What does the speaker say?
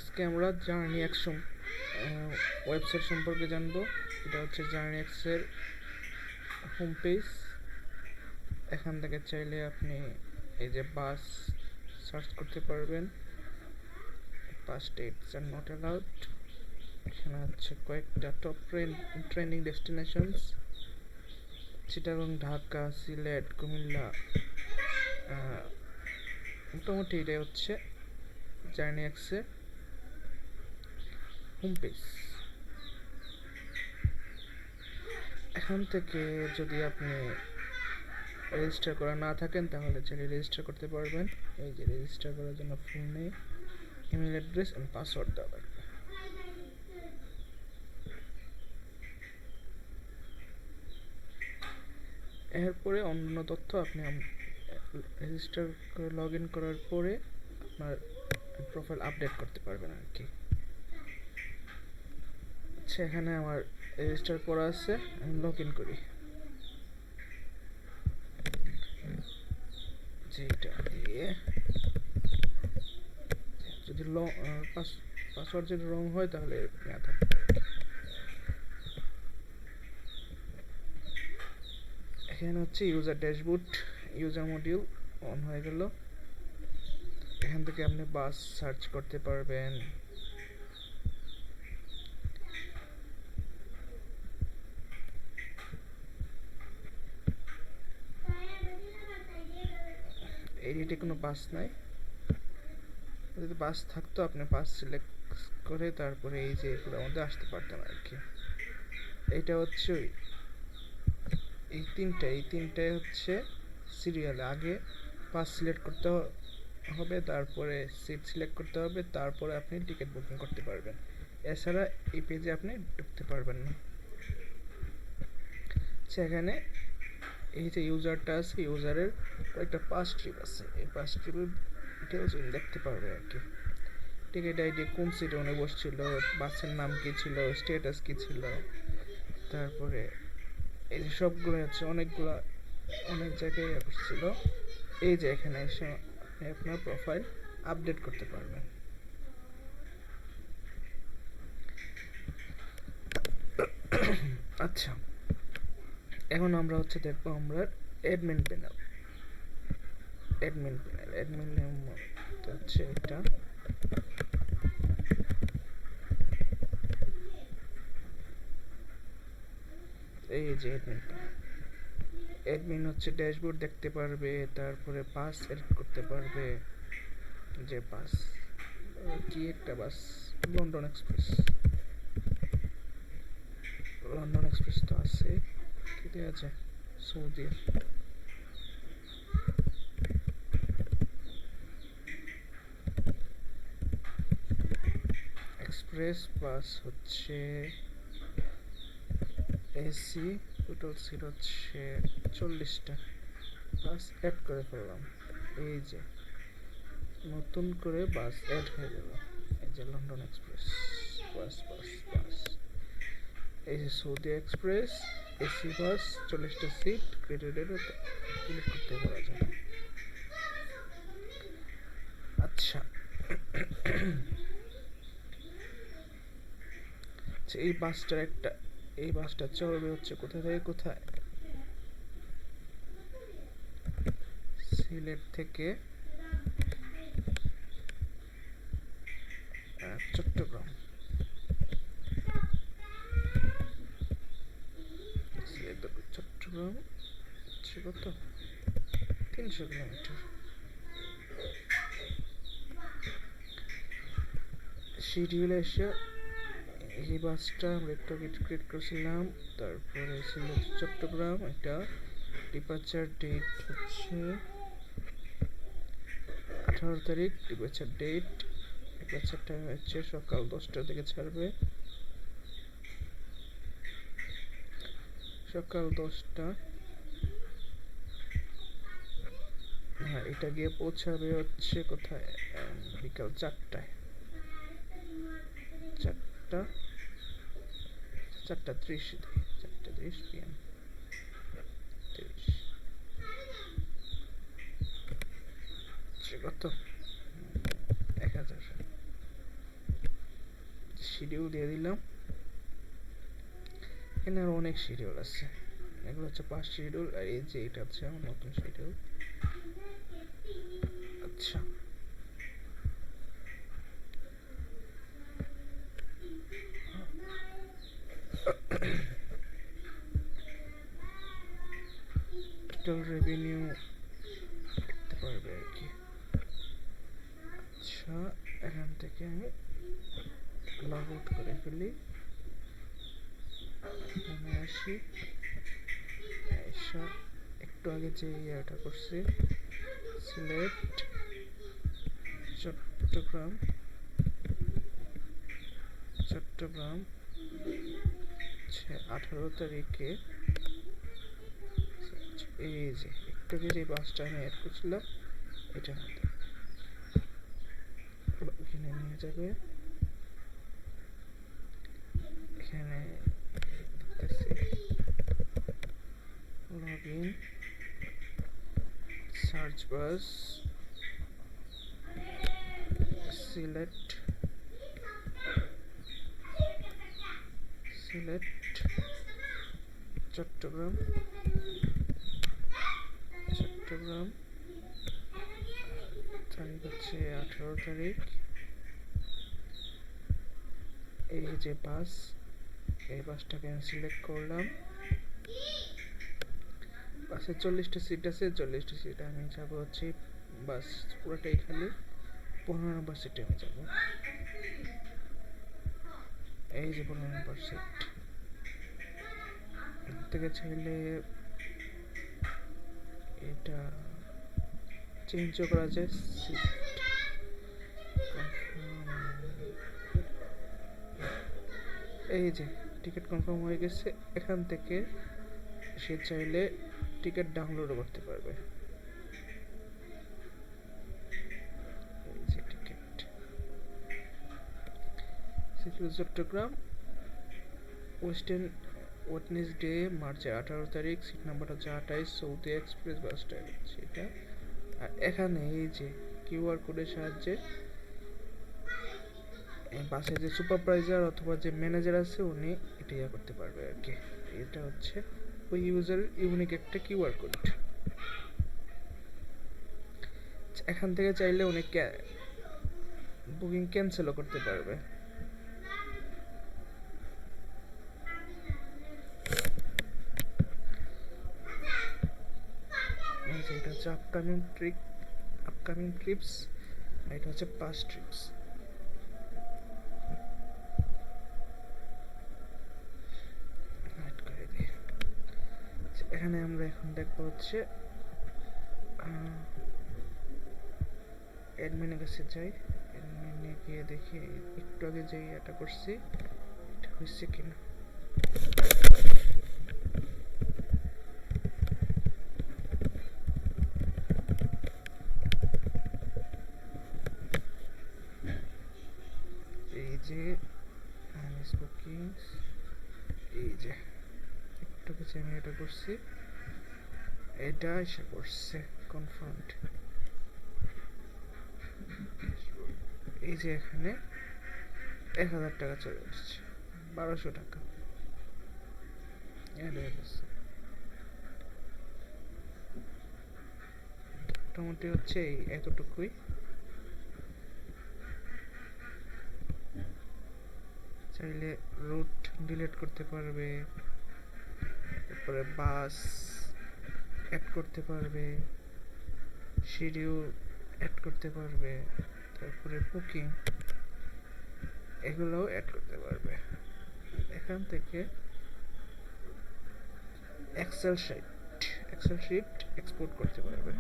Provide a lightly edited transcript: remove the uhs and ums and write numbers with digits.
আজকে আমরা journey x website সম্পর্কে জানবো। এটা হচ্ছে জার্নি এক্সের হোম পেজ। এখান থেকে চাইলে আপনি এই যে বাস সার্চ করতে পারবেন। বাস ডেটস আর নট অ্যালাউড। এখানে হচ্ছে কয়েকটা top trending destinations: Chittagong, Dhaka, Sylhet, Comilla. মোটামুটি এটাই হচ্ছে জার্নি এক্সের হোম পেজ। এখান থেকে যদি আপনি রেজিস্টার করা না থাকেন তাহলে চাইলে রেজিস্টার করতে পারবেন। এই যে রেজিস্টার করার জন্য full name, email address and password দেওয়া লাগবে। এরপরে অন্য তথ্য আপনি রেজিস্টার করে লগ ইন করার পরে আপনার প্রোফাইল আপডেট করতে পারবেন আর কি। আচ্ছা, এখানে আমার রেজিস্টার করা আছে, আমি লগ ইন করি। যেটা দিয়ে যদি পাসওয়ার্ড যদি রং হয় তাহলে না থাকবে। এখানে হচ্ছে user dashboard, user module on হয়ে গেল। এখান থেকে আপনি বাস সার্চ করতে পারবেন। এডিটে কোনো বাস নাই, যদি বাস থাকতো আপনি বাস সিলেক্ট করে তারপরে এই যে এগুলোর মধ্যে আসতে পারতেন আর কি। এইটা হচ্ছে এই তিনটাই হচ্ছে সিরিয়ালে। আগে বাস সিলেক্ট করতে হবে, তারপরে সিট সিলেক্ট করতে হবে, তারপরে আপনি টিকিট বুকিং করতে পারবেন। এছাড়া এই পেজে আপনি ঢুকতে পারবেন না। সেখানে এই যে ইউজারটা আছে, ইউজারের একটা পাস ট্রিপ আছে, এই পাস ট্রিপের ডিটেলস দেখতে পারবে আর কি। টিকিট আইডি, কোন সিটে উনি বসছিল, বাসের নাম কী ছিল, স্ট্যাটাস কী ছিল, তারপরে এই যে সবগুলো আছে, অনেক জায়গায় আসছিল। এই যে এখানে এসে আপনি আপনার প্রোফাইল আপডেট করতে পারবেন। আচ্ছা, এখন আমরা হচ্ছে দেখবো আমরা অ্যাডমিন প্যানেল হচ্ছে এটা। এই যে অ্যাডমিন হচ্ছে ড্যাশবোর্ড দেখতে পারবে, তারপরে বাস এড করতে পারবে। যে বাস কি একটা বাস, লন্ডন এক্সপ্রেস তো আছে, কেটে আছে সৌদি। এক্সপ্রেস বাস হচ্ছে এসি, টোটাল সিট হচ্ছে 40টা। বাস অ্যাড করে ফেললাম। এই যে নতুন করে বাস অ্যাড হয়ে গেল। এই যে লন্ডন এক্সপ্রেস বাস। এই যে সৌদি এক্সপ্রেস এসি বাস, 40টা সিট, ক্রেডিটেড ডিলিট করতে পারা যায়। আচ্ছা, এই বাসটা চলবে হচ্ছে কোথা থেকে কোথায়? সিলেট থেকে চট্টগ্রাম। চট্টগ্রাম হচ্ছে কত, 300 কিলোমিটার। শিডিউলে এসে এই বাসটা আমরা একটু ক্রিয়েট করেছিলাম। তারপরে ছিল চট্টগ্রাম, এটা ডিপার্চার ডেট হচ্ছে 18 তারিখ। ডিপার্চারটা হচ্ছে সকাল 10টার দিকে ছাড়বে, সকাল 10টা। হ্যাঁ, এটা গিয়ে পৌঁছাবে হচ্ছে কোথায়, বিকাল 4টায়, 4:30 PM। 30 কত, 1000। শিডিউল দিয়ে দিলাম। এখানে আরো অনেক শিডিউল আছে, এগুলো হচ্ছে পাস্ট শিডিউল, আর এই যে এটা হচ্ছে আমার নতুন শিডিউল। আচ্ছা, টোটাল রেভিনিউ দেখতে পারবে আর কি। আচ্ছা, এখান থেকে আমি লগ আউট করে ফেলি, এখানে আসি, একটু আগে যে ইয়েটা করছি, সিলেক্ট চট্টগ্রাম, চট্টগ্রাম 18 তারিখে, এই যে একটু আগে যে বাসটা আমি অ্যাড করছিলাম এটা এখানে নিয়ে যাবে। এখানে log in, search bus, select Chittagong, Chittagong তারিখ হচ্ছে 18 তারিখ। এই যে বাস, এই বাসটাকে আমি সিলেক্ট করলাম। বাসে 40টা সিট আছে, 40টা সিট আমি যাবো হচ্ছে, বাস পুরোটাই খালি, 15 নম্বর সিটে আমি যাবো। এই যে 15 নম্বর সিট থেকে চাইলে এটা চেঞ্জও করা যায়। সিট এই যে টিকিট কনফার্ম হয়ে গেছে। এখান থেকে সে চাইলে টিকিট ডাউনলোডও করতে পারবে। এই যে টিকিট, চট্টগ্রাম ওয়েডনেসডে মার্চের 18 তারিখ, সিট নাম্বার হচ্ছে 28, সৌদি এক্সপ্রেস বাস স্ট্যান্ড সেটা। আর এখানে এই যে কিউআর কোডের সাহায্যে বাসে যে সুপারভাইজার অথবা যে ম্যানেজার আছে উনি এটা ইয়া করতে পারবে আর কি। এটা হচ্ছে ওই ইউজারের ইউনিক একটা কিউআর কোড। এখান থেকে চাইলে উনি বুকিং ক্যান্সেলও করতে পারবে। এটা হচ্ছে আপকামিং ট্রিপস, আর এটা হচ্ছে পাস্ট ট্রিপস। এখানে আমরা এখন দেখবো হচ্ছে অ্যাডমিনের কাছে যাই, অ্যাডমিনে গিয়ে দেখি একটু আগে যে এটা করছি এটা হয়েছে কিনা। এই যে বুকিংস, এই যে একটু কিছু আমি এটা করছি, এটা এসে করছে কনফার্মড। এই যে এখানে 1000 টাকা চলে আসছে, 1200 টাকা মোটামুটি হচ্ছে এতটুকুই। চাইলে রুট ডিলিট করতে পারবে, তারপরে বাস অ্যাড করতে পারবে, শিডিউল অ্যাড করতে পারবে, তারপরে বুকিং এগুলোও অ্যাড করতে পারবে। এখান থেকে এক্সেল শিট এক্সপোর্ট করতে পারবে।